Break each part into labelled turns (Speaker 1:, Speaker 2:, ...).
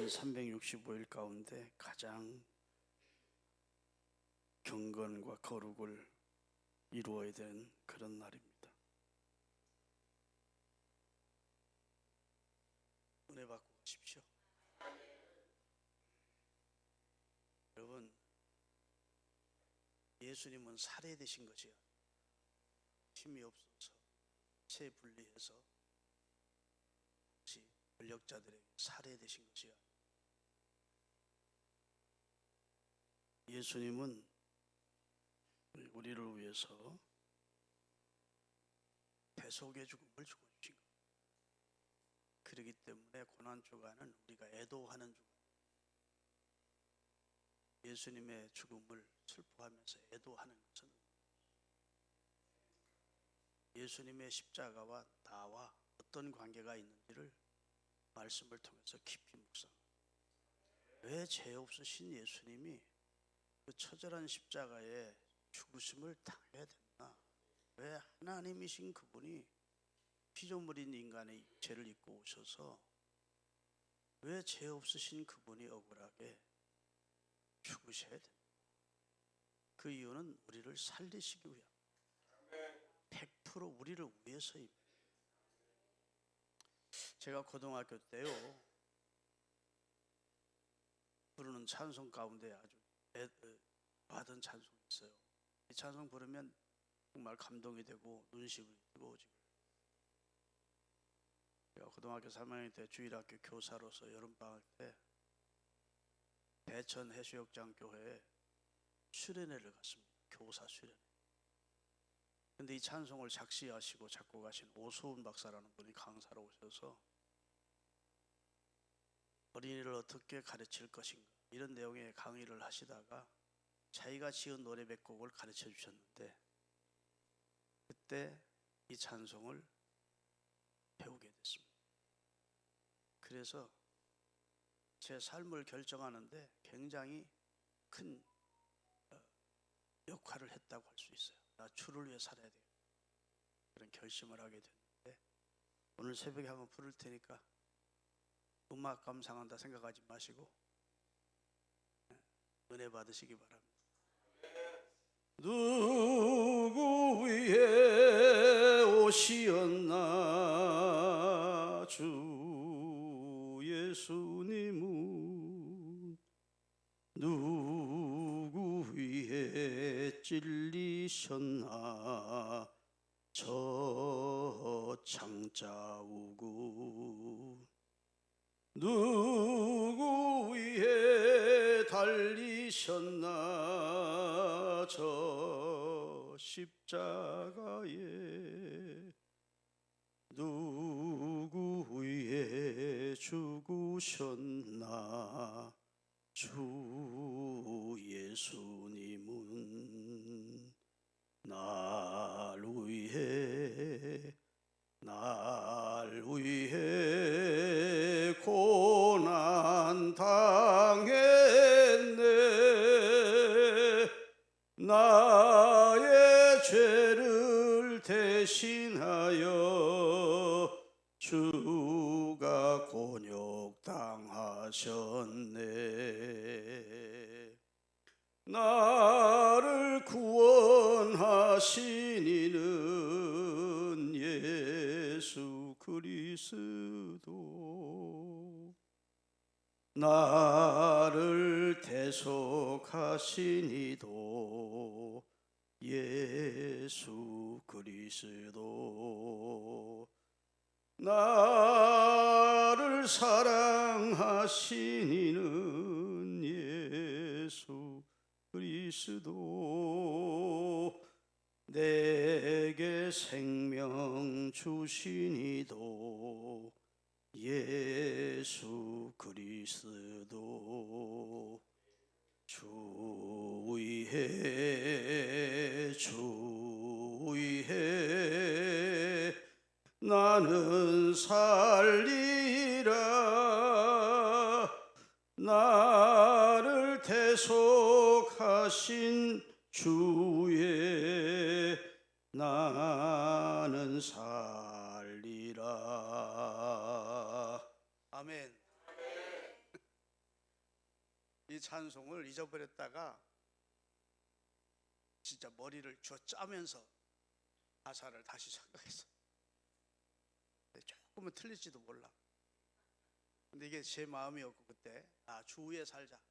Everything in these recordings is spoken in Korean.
Speaker 1: 1년 365일 가운데 가장 경건과 거룩을 이루어야 되는 그런 날입니다. 은혜 받고 가십시오. 여러분, 예수님은 살해되신 것이야. 힘이 없어서 체 분리해서 권력자들에게 살해되신 것이야. 예수님은 우리를 위해서 대속의 죽음을 죽어주신 것. 그렇기 때문에 고난주간은 우리가 애도하는 주간, 예수님의 죽음을 슬퍼하면서 애도하는 것은 예수님의 십자가와 나와 어떤 관계가 있는지를 말씀을 통해서 깊이 묵상합니다. 왜 죄 없으신 예수님이 그 처절한 십자가에 죽으심을 당해야 됐나? 왜 하나님이신 그분이 피조물인 인간의 죄를 입고 오셔서 왜 죄 없으신 그분이 억울하게 죽으셔야 됩니까? 그 이유는 우리를 살리시기 위함. 100% 우리를 위해서입니다. 제가 고등학교 때요, 부르는 찬송 가운데 아주 받은 찬송이 있어요. 이 찬송 부르면 정말 감동이 되고 눈시울이 뜨거워지고. 제가 고등학교 3학년 때 주일학교 교사로서 여름방학 때 대천 해수욕장 교회에 수련회를 갔습니다. 교사 수련회. 근데 이 찬송을 작시하시고 작곡하신 오소은 박사라는 분이 강사로 오셔서 어린이를 어떻게 가르칠 것인가 이런 내용의 강의를 하시다가 자기가 지은 노래 몇 곡을 가르쳐 주셨는데 그때 이 찬송을 배우게 됐습니다. 그래서 제 삶을 결정하는데 굉장히 큰 역할을 했다고 할 수 있어요. 나 주를 위해 살아야 되겠다 그런 결심을 하게 됐는데, 오늘 새벽에 한번 부를 테니까 음악 감상한다 생각하지 마시고 은혜 받으시기 바랍니다. 누구 위해 오시었나 주 예수님은, 누구 위해 찔리셨나 저 창자우고, 누구 위해 달리셨나 저 십자가에, 누구 위해 죽으셨나 주 예수님은, 날 위해 고난 당했네. 나의 죄를 대신하여 주가 곤욕당하셨네. 나를 구원하신 이는 예수 그리스도, 나를 대속하신 이도 예수 그리스도, 나를 사랑하신 이는 예수 그리스도, 내게 생명 주신 이도 예수 그리스도, 주 위해 나는 살리라. 나를 대속하신 주에 나는 살리라. 아멘. 이 찬송을 잊어버렸다가 진짜 머리를 쥐어 짜면서 가사를 다시 생각했어. 조금은 틀릴지도 몰라. 근데 이게 제 마음이었고 그때 주위에 살자.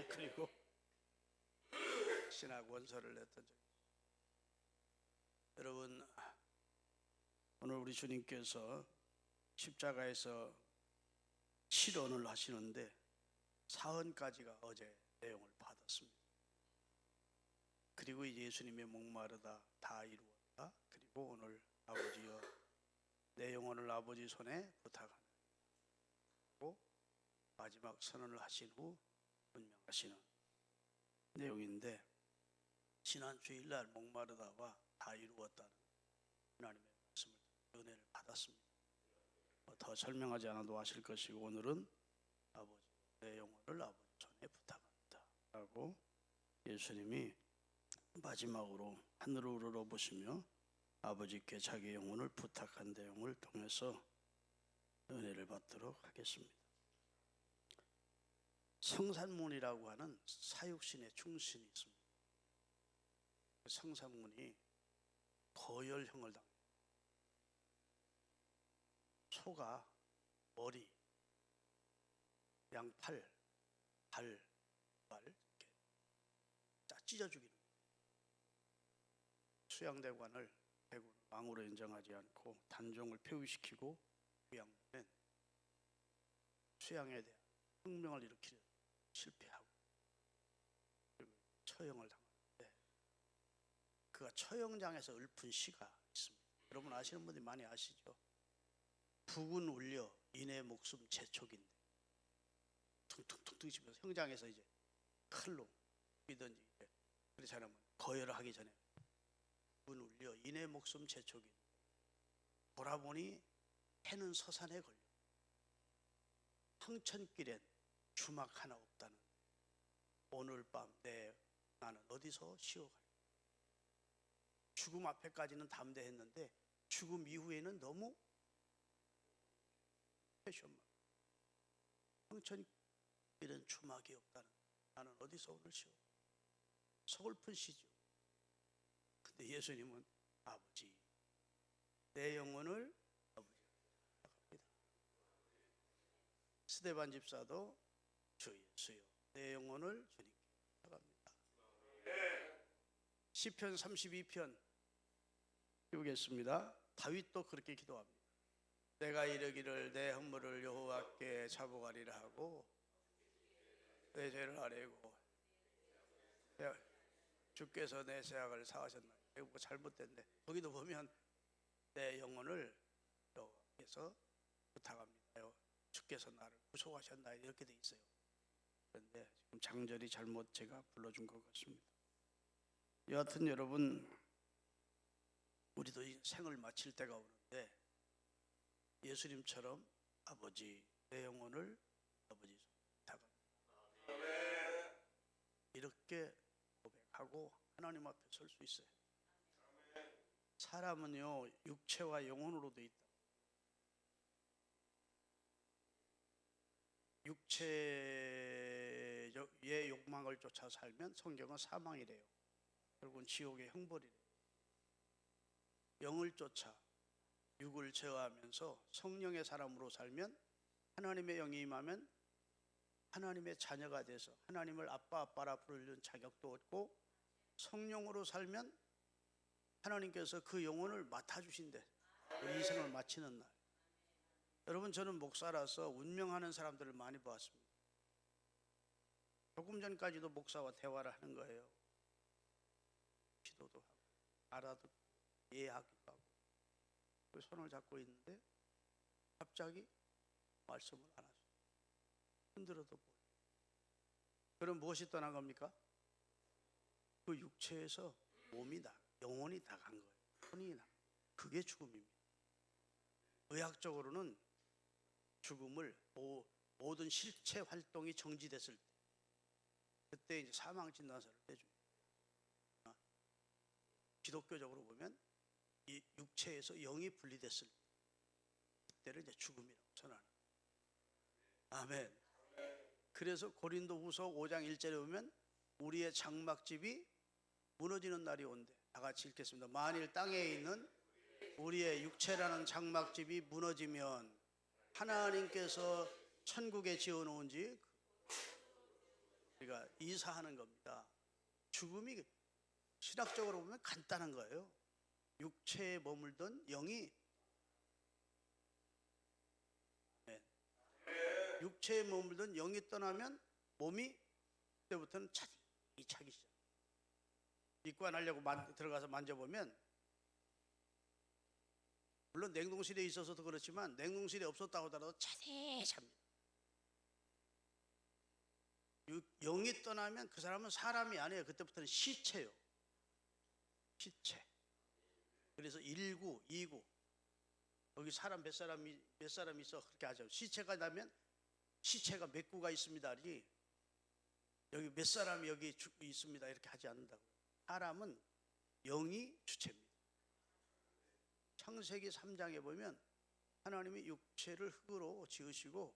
Speaker 1: 그리고 신학 원서를 냈던 적이 있어요. 여러분, 오늘 우리 주님께서 십자가에서 실언을 하시는데 사헌까지가 어제 내용을 받았습니다. 그리고 예수님의 목마르다 다 이루었다. 그리고 오늘 아버지여 내 영혼을 아버지 손에 부탁하는 마지막 선언을 하신 후 분명하시는 내용인데, 지난 주일날 목마르다와 다 이루었다는 하나님의 말씀을 은혜를 받았습니다. 더 설명하지 않아도 아실 것이고, 오늘은 아버지 내 영혼을 아버지 손에 부탁합니다 라고 예수님이 마지막으로 하늘을 우러러보시며 아버지께 자기 영혼을 부탁한 내용을 통해서 은혜를 받도록 하겠습니다. 성산문이라고 하는 사육신의 충신이 있습니다. 그 성산문이 거열형을 당해요. 소가 머리, 양팔, 발 이렇게 찢어 죽이는 거예요. 수양대관을 대군 왕으로 인정하지 않고 단종을 폐위시키고 부양하면 수양에 대한 혁명을 일으키려 실패하고 그리고 처형을 당하는데, 그가 처형장에서 읊은 시가 있습니다. 여러분 아시는 분들이 많이 아시죠? 북은 울려 인의 목숨 재촉인데, 퉁퉁퉁퉁 치면서 형장에서 이제 칼로 죽이든지 그렇지 않으면 거열을 하기 전에 북은 울려 인의 목숨 재촉인데 돌아보니 해는 서산에 걸려 황천길엔 주막 하나 없다는, 오늘 밤 나는 어디서 쉬어갈까? 죽음 앞에까지는 담대했는데 죽음 이후에는 너무 패션만, 황천길엔 주막이 없다는, 나는 어디서 오늘 쉬어? 서글픈 시죠. 근데 예수님은 아버지 내 영혼을 아버지 부탁합니다. 스데반 집사도 주 예수여 내 영혼을 주님께 부탁합니다. 시편 32편 읽겠습니다. 다윗도 그렇게 기도합니다. 내가 이르기를 내 허물을 여호와께 자복하리라 하고 내 죄를 아뢰고 주께서 내 죄악을 사하셨나이다. 이거 잘못됐네. 거기도 보면 내 영혼을 여호와께서 부탁합니다. 주께서 나를 구속하셨나이다 이렇게 돼 있어요. 그런데 지금 장절이 잘못 제가 불러준 것 같습니다. 여하튼 여러분, 우리도 이 생을 마칠 때가 오는데 예수님처럼 아버지 내 영혼을 아버지 부탁합니다 이렇게 고백하고 하나님 앞에 설 수 있어요. 사람은요 육체와 영혼으로 돼 있다. 육체의 욕망을 쫓아 살면 성경은 사망이래요. 결국은 지옥의 형벌이래요. 영을 쫓아 육을 제어하면서 성령의 사람으로 살면, 하나님의 영이 임하면 하나님의 자녀가 돼서 하나님을 아빠라 부르는 자격도 얻고, 성령으로 살면 하나님께서 그 영혼을 맡아주신대. 우리 인생을 마치는 날. 여러분, 저는 목사라서 운명하는 사람들을 많이 보았습니다. 조금 전까지도 목사와 대화를 하는 거예요. 기도도 하고 알아듣고 이해하기도 하고 그 손을 잡고 있는데 갑자기 말씀을 안 하죠. 흔들어도 보여요. 그럼 무엇이 떠난 겁니까? 그 육체에서 영혼이 나간 거예요. 혼이 나. 그게 죽음입니다. 의학적으로는 죽음을 모든 실체 활동이 정지됐을 때, 그때 이제 사망 진단서를 떼줍니다. 기독교적으로 보면 이 육체에서 영이 분리됐을 때, 그때를 이제 죽음이라고 전하는. 아멘. 그래서 고린도후서 5장 1절에 보면 우리의 장막집이 무너지는 날이 온대. 다 같이 읽겠습니다. 만일 땅에 있는 우리의 육체라는 장막집이 무너지면 하나님께서 천국에 지어놓은 집 우리가 이사하는 겁니다. 죽음이 신학적으로 보면 간단한 거예요. 육체에 머물던 영이 육체에 머물던 영이 떠나면 몸이 그때부터는 차기 시작. 입관하려고 들어가서 만져보면 물론 냉동실에 있어서도 그렇지만 냉동실에 없었다고 하더라도 차세차입니다. 영이 떠나면 그 사람은 사람이 아니에요. 그때부터는 시체요. 시체. 그래서 1구, 2구. 여기 사람 몇 사람이 있어 그렇게 하죠. 시체가 나면 시체가 몇 구가 있습니다. 여기 몇 사람이 여기 있습니다. 이렇게 하지 않는다고. 사람은 영이 주체입니다. 창세기 3장에 보면 하나님이 육체를 흙으로 지으시고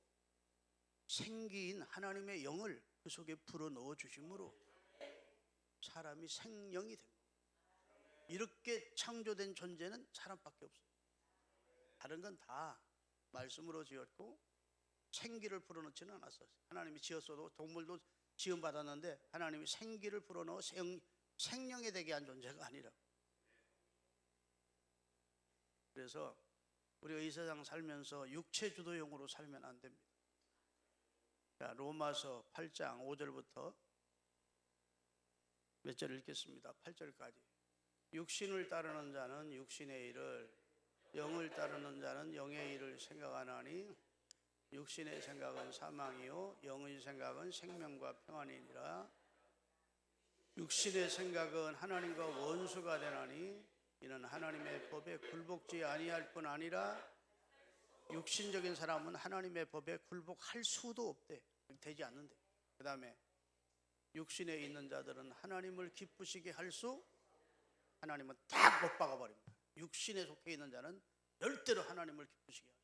Speaker 1: 생기인 하나님의 영을 그 속에 불어넣어 주심으로 사람이 생명이 된 겁니다. 이렇게 창조된 존재는 사람밖에 없어요. 다른 건 다 말씀으로 지었고 생기를 불어넣지는 않았어요. 하나님이 지었어도 동물도 지음받았는데 하나님이 생기를 불어넣어 생명이 되게 한 존재가 아니라고. 그래서 우리가 이 세상 살면서 육체 주도형으로 살면 안 됩니다. 자, 로마서 8장 5절부터 몇 절 읽겠습니다. 8절까지. 육신을 따르는 자는 육신의 일을, 영을 따르는 자는 영의 일을 생각하나니 육신의 생각은 사망이요 영의 생각은 생명과 평안이니라. 육신의 생각은 하나님과 원수가 되나니 이는 하나님의 법에 굴복지 아니할 뿐 아니라 육신적인 사람은 하나님의 법에 굴복할 수도 없대. 되지 않는데. 그 다음에 육신에 있는 자들은 하나님을 기쁘시게 할 수 하나님은 딱 못 박아버립니다. 육신에 속해 있는 자는 절대로 하나님을 기쁘시게 하죠.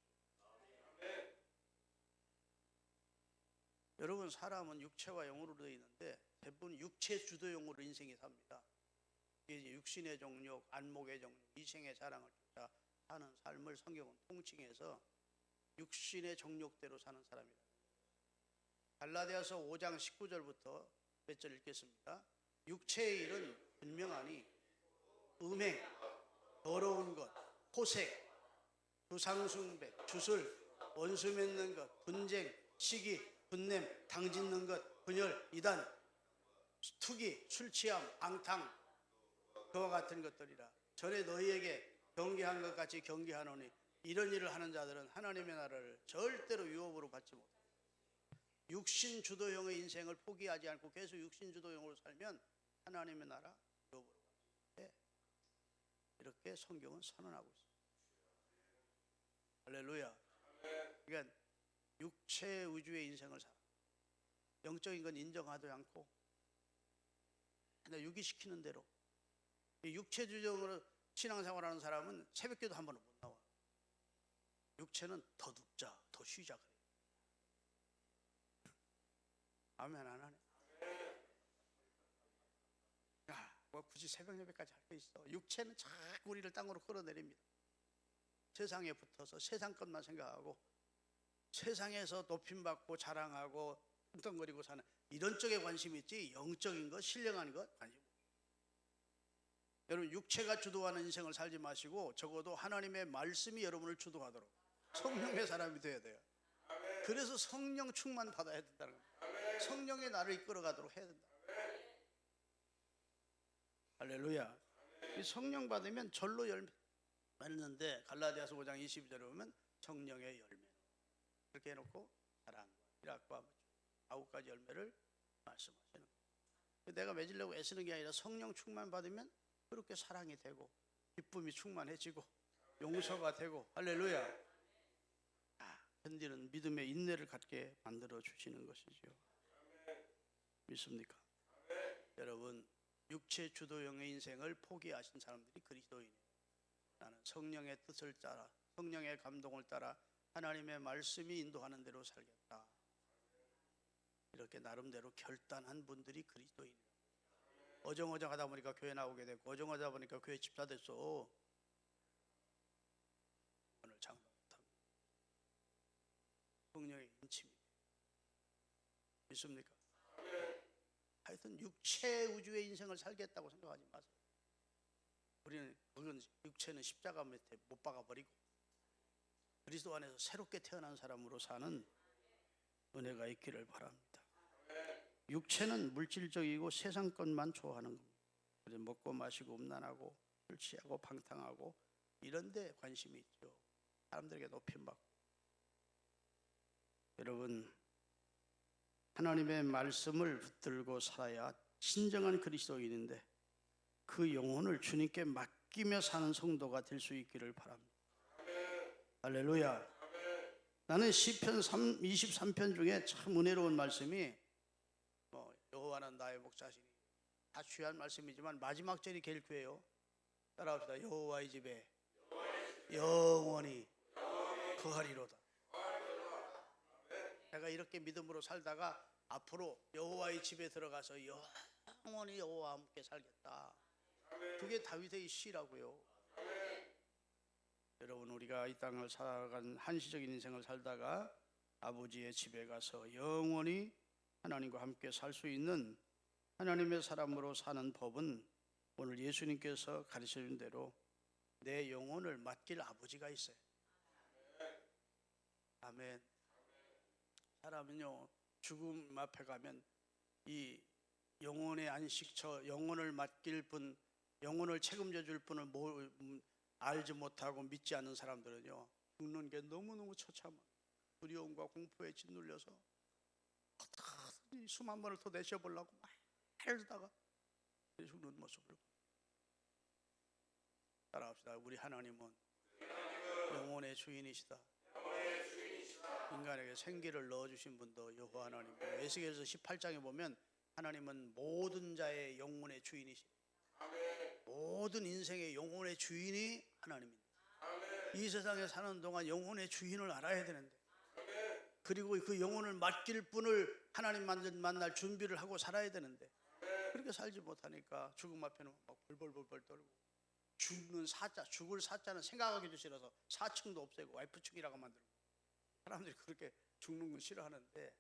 Speaker 1: 여러분, 사람은 육체와 영으로 되어 있는데 대부분 육체 주도형으로 인생이 삽니다. 이제 육신의 정욕, 안목의 정욕, 이생의 자랑을 쫓아 사는 삶을 성경은 통칭해서 육신의 정욕대로 사는 사람이다. 갈라디아서 5장 19절부터 몇 절 읽겠습니다. 육체의 일은 분명하니 음행, 더러운 것, 호색, 주상숭배, 주술, 원수 맺는 것, 분쟁, 시기, 분냄, 당짓는 것, 분열, 이단, 투기, 술취함, 방탕, 그와 같은 것들이라. 전에 너희에게 경계한 것 같이 경계하노니 이런 일을 하는 자들은 하나님의 나라를 절대로 유업으로 받지 못해. 육신 주도형의 인생을 포기하지 않고 계속 육신 주도형으로 살면 하나님의 나라 유업으로 받지. 이렇게 성경은 선언하고 있습니다. 할렐루야. 그러니까 육체 위주의 인생을 살아. 영적인 건 인정하지 않고 그냥 유기시키는 대로. 육체주의적으로 신앙생활하는 사람은 새벽기도 한 번은 못 나와. 육체는 더 눕자, 더 쉬자 그래. 아멘 안 하네. 야, 뭐 굳이 새벽 예배까지 할 게 있어. 육체는 자꾸 우리를 땅으로 끌어내립니다. 세상에 붙어서 세상 것만 생각하고 세상에서 높임받고 자랑하고 뚱뚱거리고 사는 이런 쪽에 관심이 있지 영적인 것, 신령한 것 아니고. 여러분, 육체가 주도하는 인생을 살지 마시고 적어도 하나님의 말씀이 여러분을 주도하도록 성령의 사람이 되어야 돼요. 그래서 성령 충만 받아야 된다는 겁니다. 성령의 나를 이끌어가도록 해야 된다. 할렐루야. 이 성령 받으면 절로 열매 맺는데 갈라디아서 5장 22절에 보면 성령의 열매 그렇게 해놓고 사랑과 희락과 9가지 열매를 말씀하시는 거예요. 내가 맺으려고 애쓰는 게 아니라 성령 충만 받으면 그렇게 사랑이 되고 기쁨이 충만해지고 용서가 되고 할렐루야. 견디는 믿음의 인내를 갖게 만들어 주시는 것이죠. 믿습니까? 여러분, 육체 주도형의 인생을 포기하신 사람들이 그리스도인이에요. 나는 성령의 뜻을 따라 성령의 감동을 따라 하나님의 말씀이 인도하는 대로 살겠다. 이렇게 나름대로 결단한 분들이 그리스도인이에요. 어정어정하다 보니까 교회 나오게 됐고 어정하다 보니까 교회 집사 됐어. 오늘 장담 못합니다. 성령의 인침입니다. 믿습니까? 하여튼 육체 우주의 인생을 살겠다고 생각하지 마세요. 우리는 그건 육체는 십자가 밑에 못 박아버리고 그리스도 안에서 새롭게 태어난 사람으로 사는 은혜가 있기를 바랍니다. 육체는 물질적이고 세상 것만 좋아하는 겁니다. 그래서 먹고 마시고 음란하고 술 취하고 방탕하고 이런 데 관심이 있죠. 사람들에게 높임받고. 여러분, 하나님의 말씀을 붙들고 살아야 진정한 그리스도인인데 그 영혼을 주님께 맡기며 사는 성도가 될 수 있기를 바랍니다. 할렐루야. 나는 시편 23편 중에 참 은혜로운 말씀이 여호와는 나의 목자시니 다 귀한 말씀이지만 마지막 절이 제일 귀해요. 따라합시다. 여호와의 집에 영원히 거하리로다. 내가 이렇게 믿음으로 살다가 앞으로 여호와의 집에 들어가서 영원히 여호와와 함께 살겠다. 그게 다윗의 시라고요. 여러분, 우리가 이 땅을 살아간 한시적인 인생을 살다가 아버지의 집에 가서 영원히 하나님과 함께 살 수 있는 하나님의 사람으로 사는 법은 오늘 예수님께서 가르쳐준 대로 내 영혼을 맡길 아버지가 있어요. 아멘. 사람은요, 죽음 앞에 가면 이 영혼의 안식처, 영혼을 맡길 분, 영혼을 책임져 줄 분을 알지 못하고 믿지 않는 사람들은요, 죽는 게 너무너무 처참한 두려움과 공포에 짓눌려서 어떻게든 숨 한 번을 더 내쉬어보려고 막 헤르다가 죽는 모습을 따라합시다. 우리 하나님은 영혼의 주인이시다. 인간에게 생기를 넣어주신 분도 여호와 하나님이고, 에스겔서 18장에 보면 하나님은 모든 자의 영혼의 주인이십니다. 모든 인생의 영혼의 주인이 하나님입니다. 이 세상에 사는 동안 영혼의 주인을 알아야 되는데, 그리고 그 영혼을 맡길 분을 하나님 만날 준비를 하고 살아야 되는데, 그렇게 살지 못하니까 죽음 앞에는 막 벌벌벌벌 떨고, 죽을 사자는 생각하기도 싫어서 사층도 없애고 와이프층이라고 만들고, 사람들이 그렇게 죽는 건 싫어하는데,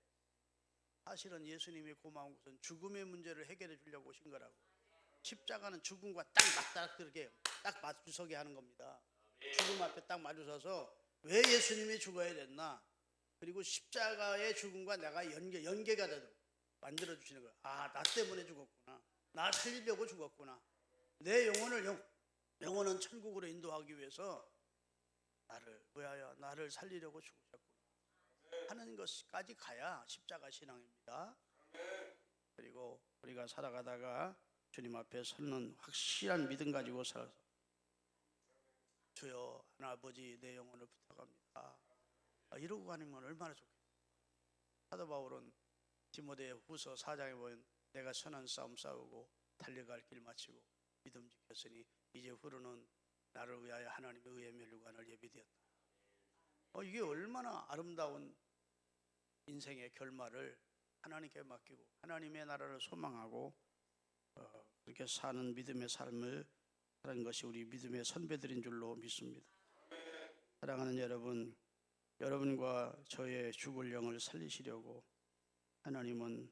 Speaker 1: 사실은 예수님이 고마운 것은 죽음의 문제를 해결해 주려고 오신 거라고. 십자가는 죽음과 딱 맞닥뜨리게 딱 마주서게 하는 겁니다. 죽음 앞에 딱 마주서서 왜 예수님이 죽어야 됐나, 그리고 십자가의 죽음과 내가 연계가 되도록 만들어 주시는 거예요. 아, 나 때문에 죽었구나. 나 살리려고 죽었구나. 내 영혼은 천국으로 인도하기 위해서 나를 위하여 나를 살리려고 죽으셨구나 하는 것까지 가야 십자가 신앙입니다. 그리고 우리가 살아가다가 주님 앞에 서는 확실한 믿음 가지고 살아서, 주여 하나아버지 내 영혼을 부탁합니다, 이러고 가는 건 얼마나 좋겠어요. 사도 바울은 디모데 후서 4장에 보면 내가 선한 싸움 싸우고 달려갈 길 마치고 믿음 지켰으니 이제 후로는 나를 위하여 하나님의 의의 멸류관을 예비되었다. 이게 얼마나 아름다운 인생의 결말을 하나님께 맡기고 하나님의 나라를 소망하고 그렇게 사는 믿음의 삶을 사는 것이 우리 믿음의 선배들인 줄로 믿습니다. 사랑하는 여러분, 여러분과 저의 죽을 영을 살리시려고 하나님은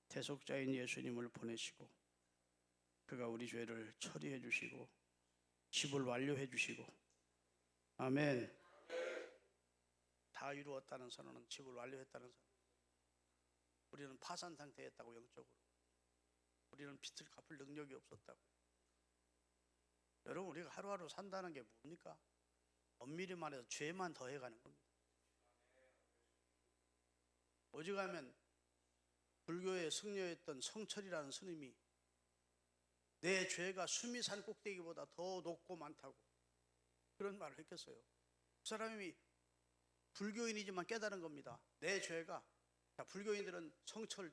Speaker 1: 대속자인 예수님을 보내시고, 그가 우리 죄를 처리해 주시고 집을 완료해 주시고, 아멘. 다 이루었다는 선언은 집을 완료했다는 선언. 우리는 파산 상태였다고, 영적으로 우리는 빚을 갚을 능력이 없었다고. 여러분, 우리가 하루하루 산다는 게 뭡니까? 엄밀히 말해서 죄만 더해가는 겁니다. 오직하면 불교의 승려였던 성철이라는 스님이 내 죄가 수미산 꼭대기보다 더 높고 많다고 그런 말을 했겠어요. 그 사람이 불교인이지만 깨달은 겁니다. 내 죄가, 불교인들은 성철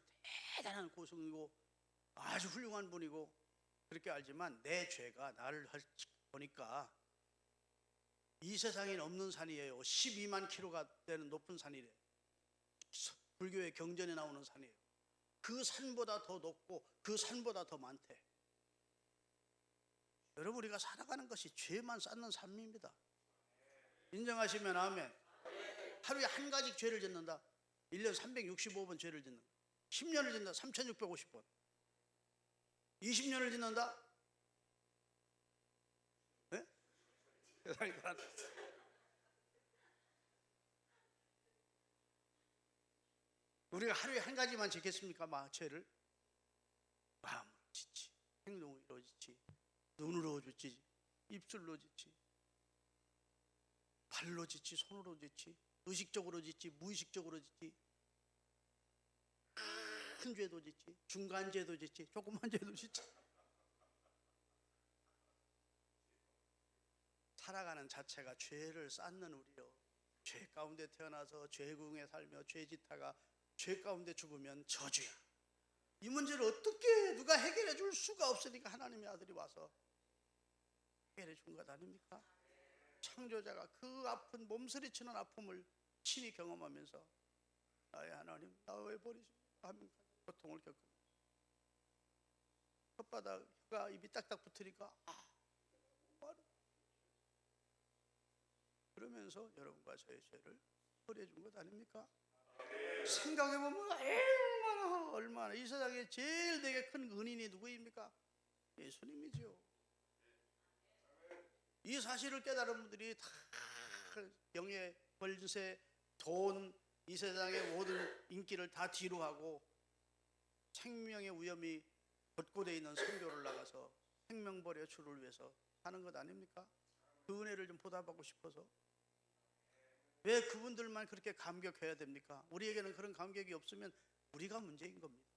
Speaker 1: 대단한 고승이고 아주 훌륭한 분이고 그렇게 알지만 내 죄가 나를 보니까 이 세상에는 없는 산이에요. 12만 킬로가 되는 높은 산이래. 불교의 경전에 나오는 산이에요. 그 산보다 더 높고 그 산보다 더 많대. 여러분, 우리가 살아가는 것이 죄만 쌓는 삶입니다. 인정하시면 아멘. 하루에 한 가지 죄를 짓는다. 1년 365번 죄를 짓는다. 10년을 짓는다. 3650번. 20년을 짓는다. 네? 우리가 하루에 한 가지만 짓겠습니까? 죄를 마음으로 짓지, 행동으로 짓지, 눈으로 짓지, 입술로 짓지, 발로 짓지, 손으로 짓지, 의식적으로 짓지, 무의식적으로 짓지, 큰 죄도 짓지, 중간 죄도 짓지, 조그만 죄도 짓지. 살아가는 자체가 죄를 쌓는 우리요. 죄 가운데 태어나서 죄궁에 살며 죄짓다가 죄 가운데 죽으면 저주야. 이 문제를 어떻게 누가 해결해 줄 수가 없으니까 하나님의 아들이 와서 해결해 준 것 아닙니까? 창조자가 그 아픈 몸서리치는 아픔을 친히 경험하면서 나의 하나님, 나 왜 버리십니까 하면 고통을 겪습니다. 혓바닥, 혀가 입이 딱딱 붙으니까 그러면서 여러분과 저의 죄를 처리해 준 것 아닙니까? 생각해보면 얼마나 이 세상에 제일 되게 큰 은인이 누구입니까? 예수님이죠. 이 사실을 깨달은 분들이 다 영예, 권세, 돈, 이 세상의 모든 인기를 다 뒤로 하고 생명의 위험이 god고되어 있는 선교를 나가서 생명벌의 주를 위해서 하는 것 아닙니까? 그 은혜를 좀 보답하고 싶어서. 왜 그분들만 그렇게 감격해야 됩니까? 우리에게는 그런 감격이 없으면 우리가 문제인 겁니다.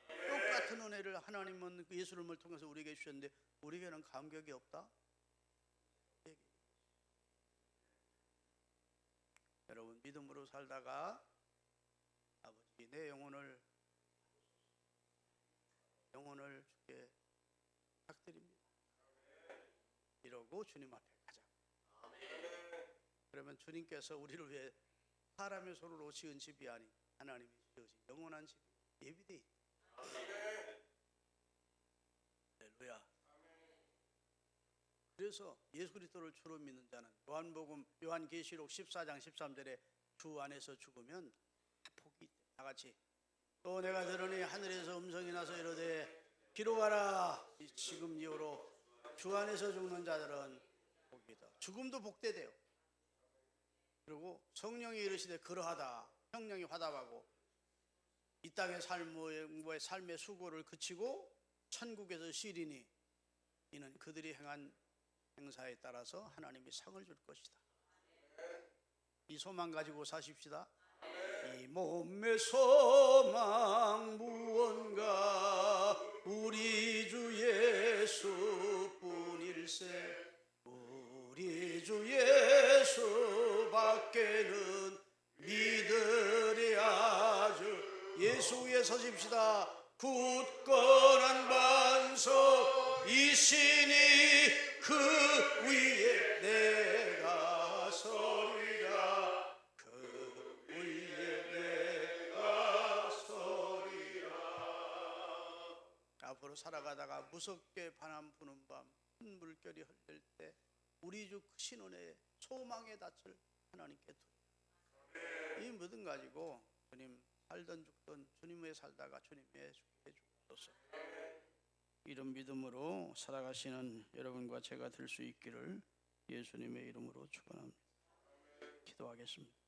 Speaker 1: 똑같은 은혜를 하나님은 예수님을 통해서 우리에게 주셨는데 우리에게는 감격이 없다? 여러분, 믿음으로 살다가 아버지, 내 영혼을 주께 부탁드립니다. 이러고 주님 앞에 가자. 그러면 주님께서 우리를 위해 사람의 손으로 지은 집이 아닌 하나님이 지으신 영원한 집이 예비되어 있다. 할렐루야. 그래서 예수 그리스도를 주로 믿는 자는 요한계시록 14장 13절에 주 안에서 죽으면 복이 있다. 다 같이. 또 내가 들으니 하늘에서 음성이 나서 이르되 기록하라. 지금 이후로 주 안에서 죽는 자들은 복이다. 죽음도 복되대요. 그리고 성령이 이르시되 그러하다. 성령이 화답하고 이 땅의 삶의 수고를 그치고 천국에서 쉬리니 이는 그들이 행한 행사에 따라서 하나님이 상을 줄 것이다. 이 소망 가지고 사십시다. 이 몸의 소망 무언가 우리 주 예수뿐일세. 우리 주 예수 밖에는 믿으리 아주. 예수 위에 서십시다. 굳건한 반석 이시니 그 위에 내가 서리라. 그 위에 내가 서리라. 앞으로 살아가다가 무섭게 바람 부는 밤 큰 물결이 흘릴 때 우리 주 크신 은혜의 소망의 닻을 하나님께 두고 이 모든 가지고 주님 살던 죽던 주님 위에 살다가 주님 위에 죽게 해주옵소서. 이런 믿음으로 살아가시는 여러분과 제가 될 수 있기를 예수님의 이름으로 축원합니다. 기도하겠습니다.